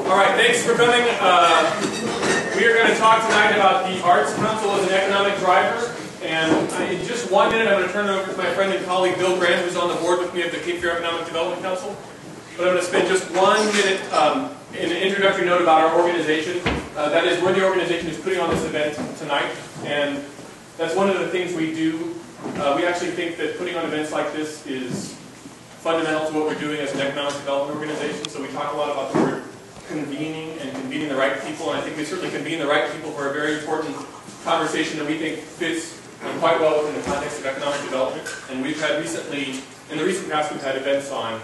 All right, thanks for coming. We are going to talk tonight about the Arts Council as an economic driver. And in just 1 minute, I'm going to turn it over to my friend and colleague Bill Grant, who's on the board with me of the Cape Fear Economic Development Council. But I'm going to spend just 1 minute in an introductory note about our organization. That is, we're the organization who's putting on this event tonight. And that's one of the things we do. We actually think that putting on events like this is fundamental to what we're doing as an economic development organization. So we talk a lot about the word convening and convening the right people. And I think we certainly convene the right people for a very important conversation that we think fits quite well within the context of economic development. And we've had recently, in the recent past, we've had events on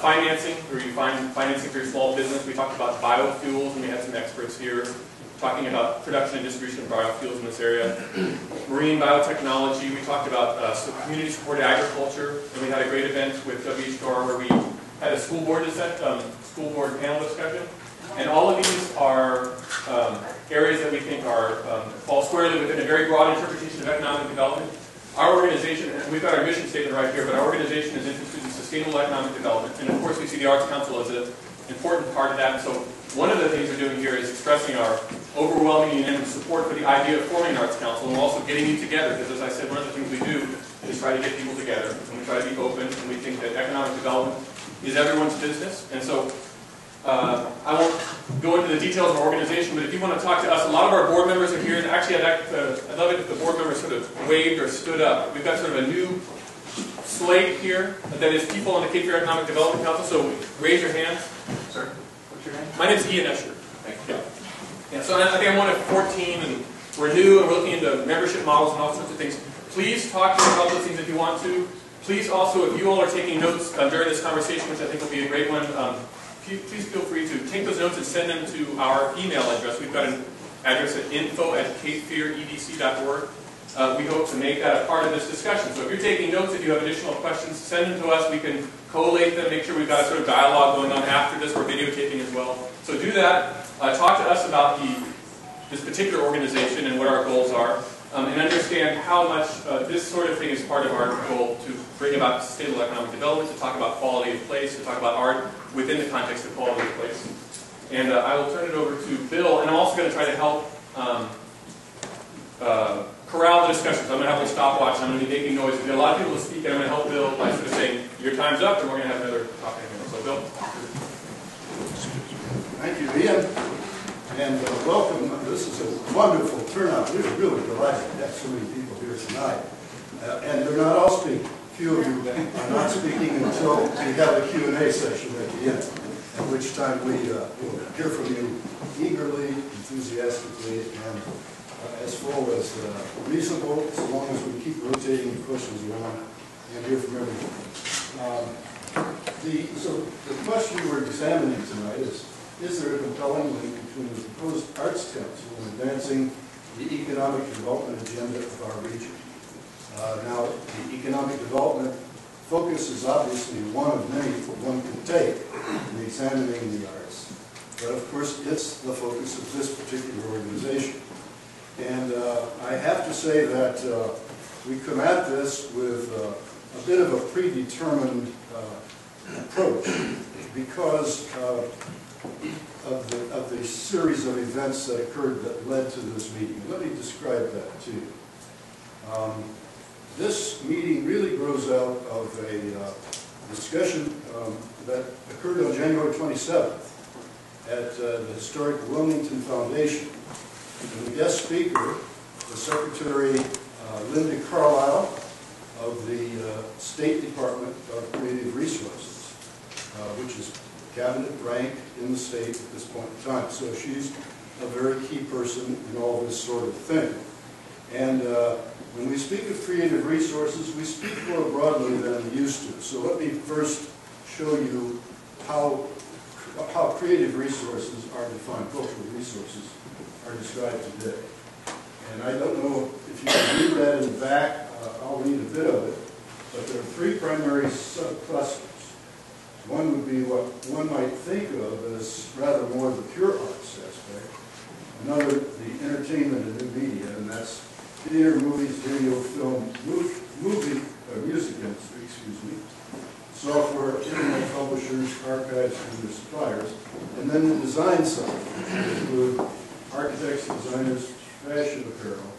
financing, where you find financing for your small business. We talked about biofuels, and we had some experts here talking about production and distribution of biofuels in this area. Marine biotechnology, we talked about community-supported agriculture, and we had a great event with WHR where we had a school board panel discussion. And all of these are areas that we think fall squarely within a very broad interpretation of economic development. Our organization, and we've got our mission statement right here, but our organization is interested in sustainable economic development. And of course we see the Arts Council as an important part of that. And so one of the things we're doing here is expressing our overwhelming unanimous support for the idea of forming an Arts Council, and we're also getting you together, because as I said, one of the things we do is try to get people together, and we try to be open, and we think that economic development is everyone's business. And so I won't go into the details of our organization, but if you want to talk to us, a lot of our board members are here, and actually I'd love it if the board members sort of waved or stood up. We've got sort of a new slate here that is people on the Cape Fear Economic Development Council, so raise your hands. Sir, what's your name? My name is Ian Escher. Thank you. Yeah, so I think I'm one of 14, and we're new, and we're looking into membership models and all sorts of things. Please talk to me about those things if you want to. Please also, if you all are taking notes during this conversation, which I think will be a great one, please feel free to take those notes and send them to our email address. We've got an address at info@capefearedc.org. We hope to make that a part of this discussion. So if you're taking notes, if you have additional questions, send them to us. We can collate them, make sure we've got a sort of dialogue going on after this. We're videotaping as well. So do that. Talk to us about this particular organization and what our goals are, and understand how much this sort of thing is part of our goal to bring about sustainable economic development, to talk about quality of place, to talk about art within the context of quality of place. And I will turn it over to Bill, and I'm also going to try to help corral the discussions. I'm going to have a stopwatch, and I'm going to be making noise. There's a lot of people to speak, and I'm going to help Bill by sort of saying, your time's up, and we're going to have another talking. So Bill. Thank you, Ian, and welcome. This is a wonderful turnout. We're really delighted to have so many people here tonight. And they're not all speaking. Few of you are not speaking until we have a Q&A session at the end, at which time we will hear from you eagerly, enthusiastically, and as full as reasonable, so long as we keep rotating the questions around and hear from everyone. So the question we're examining tonight is there a compelling link between the proposed Arts Council and advancing the economic development agenda of our region? Now, the economic development focus is obviously one of many one can take in examining the arts, but of course it's the focus of this particular organization. And I have to say that we come at this with a bit of a predetermined approach because of the series of events that occurred that led to this meeting. Let me describe that to you. This meeting really grows out of a discussion that occurred on January 27th at the historic Wilmington Foundation. And the guest speaker was Secretary Linda Carlisle of the State Department of Creative Resources, which is cabinet rank in the state at this point in time. So she's a very key person in all this sort of thing. And when we speak of creative resources, we speak more broadly than we used to. So let me first show you how creative resources are defined, cultural resources are described today. And I don't know if you can read that in the back. I'll read a bit of it. But there are three primary subclusters. One would be what one might think of as rather more the pure arts aspect. Another, the entertainment and new media, and that's theater, movies, video, film, music industry, excuse me. software, internet publishers, archives, and their suppliers, and then the design side, which include architects, designers, fashion apparel,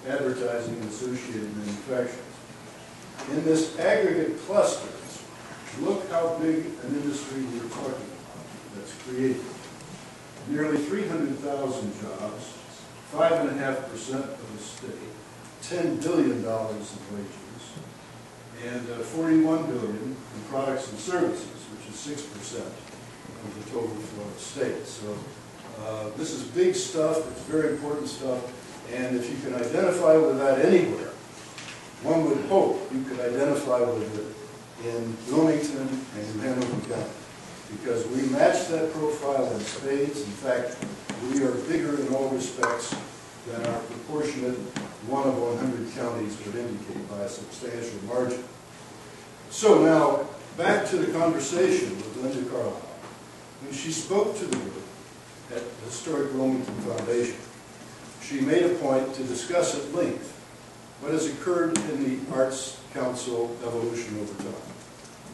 advertising, and associated manufacturers. In this aggregate cluster, look how big an industry we're talking about that's created. Nearly 300,000 jobs, 5.5% of the state, $10 billion in wages, and $41 billion in products and services, which is 6% of the total flow of the state. So this is big stuff, it's very important stuff, and if you can identify with that anywhere, one would hope you could identify with it in Wilmington and New Hanover County, because we match that profile in spades. In fact, we are bigger in all respects than our proportionate 1 of 100 counties would indicate by a substantial margin. So now, back to the conversation with Linda Carlisle. When she spoke to the group at the Historic Wilmington Foundation, she made a point to discuss at length what has occurred in the Arts Council evolution over time.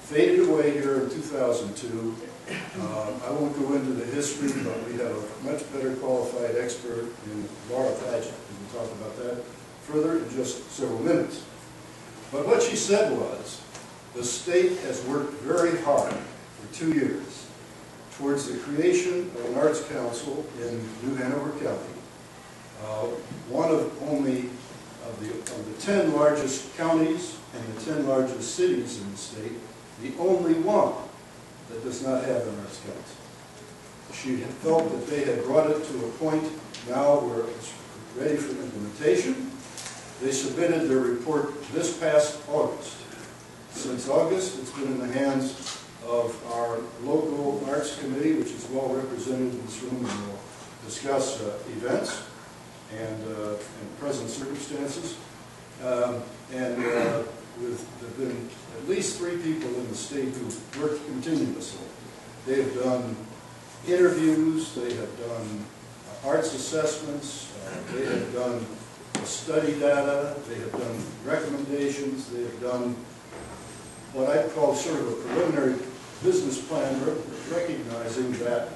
Faded away here in 2002. I won't go into the history, but we have a much better qualified expert in Laura Padgett, who will talk about that further in just several minutes. But what she said was, the state has worked very hard for 2 years towards the creation of an Arts Council in New Hanover County, one of only of the 10 largest counties and the 10 largest cities in the state, the only one that does not have an Arts Council. She had felt that they had brought it to a point now where it's ready for implementation. They submitted their report this past August. Since August, it's been in the hands of our local arts committee, which is well represented in this room, and will discuss events and present circumstances. There have been at least 3 people in the state who've worked continuously. They have done interviews, they have done arts assessments, they have done study data, they have done recommendations, they have done what I'd call sort of a preliminary business plan, recognizing that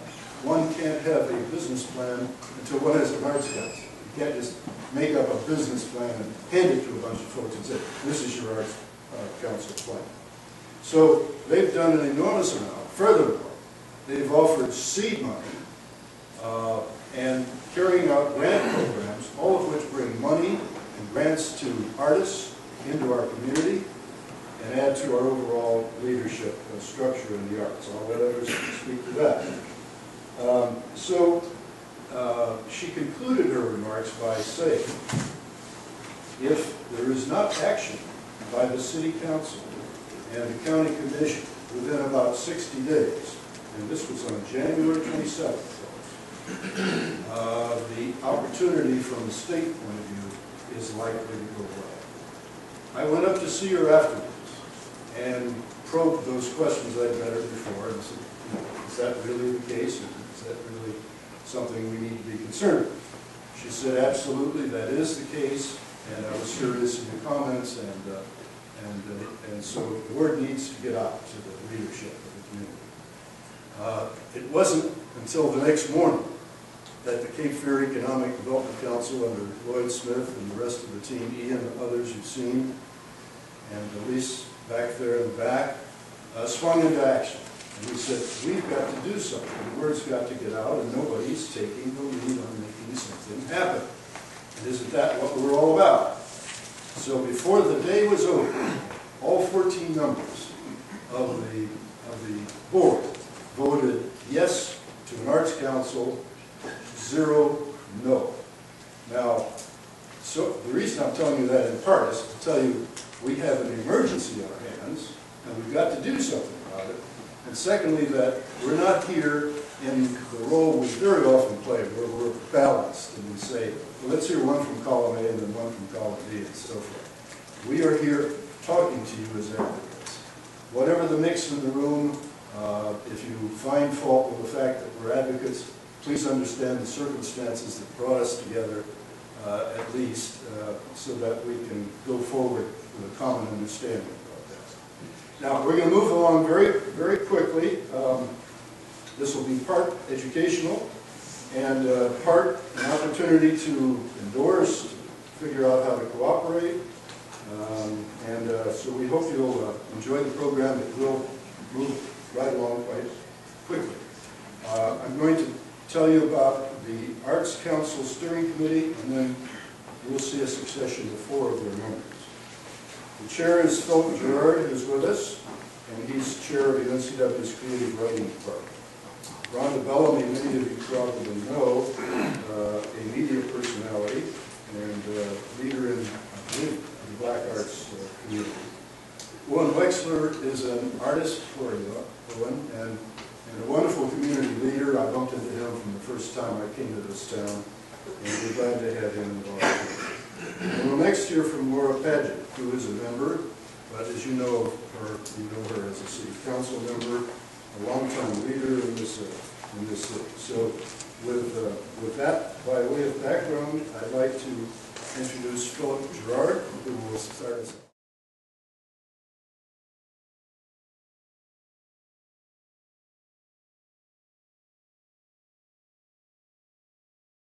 one can't have a business plan until one has an arts council. You can't just make up a business plan and hand it to a bunch of folks and say, this is your arts council plan. So they've done an enormous amount. Furthermore, they've offered seed money and carrying out grant programs, all of which bring money and grants to artists into our community and add to our overall leadership structure in the arts. I'll let others speak to that. She concluded her remarks by saying, if there is not action by the City Council and the County Commission within about 60 days, and this was on January 27th, the opportunity from the state point of view is likely to go away. I went up to see her afterwards and probed those questions I'd met her before and said, is that really the case? Is that really something we need to be concerned with? She said, absolutely, that is the case, and I was serious in the comments, and so the word needs to get out to the leadership of the community. It wasn't until the next morning that the Cape Fear Economic Development Council under Lloyd Smith and the rest of the team, Ian and others you've seen, and Elise back there in the back, swung into action. And we said, we've got to do something. The word's got to get out, and nobody's taking the lead on making something happen. And isn't that what we're all about? So before the day was over, all 14 members of the board voted yes to an arts council, 0 no. Now, so the reason I'm telling you that in part is to tell you we have an emergency on our hands, and we've got to do something about it. And secondly, that we're not here in the role we very often play, where we're balanced and we say, well, let's hear one from column A and then one from column B and so forth. We are here talking to you as advocates. Whatever the mix in the room, if you find fault with the fact that we're advocates, please understand the circumstances that brought us together, at least, so that we can go forward with a common understanding about that. Now, we're going to move along very, very quickly. This will be part educational and part an opportunity to endorse, to figure out how to cooperate. So we hope you'll enjoy the program. It will move right along quite quickly. I'm going to tell you about the Arts Council Steering Committee, and then you'll see a succession of 4 of their members. The chair is Philip Gerard, who's with us, and he's chair of the NCW's Creative Writing Department. Rhonda Bellamy, many of you probably know, a media personality and leader in, I believe, the Black Arts community. Owen Wexler is an artist for you, Owen, and a wonderful community leader. I bumped into him from the first time I came to this town, and we're glad to have him involved. And we'll next hear from Laura Padgett, who is a member, but as you know her, as a city council member, a longtime leader in this city. So with that, by way of background, I'd like to introduce Philip Gerard, who will start us.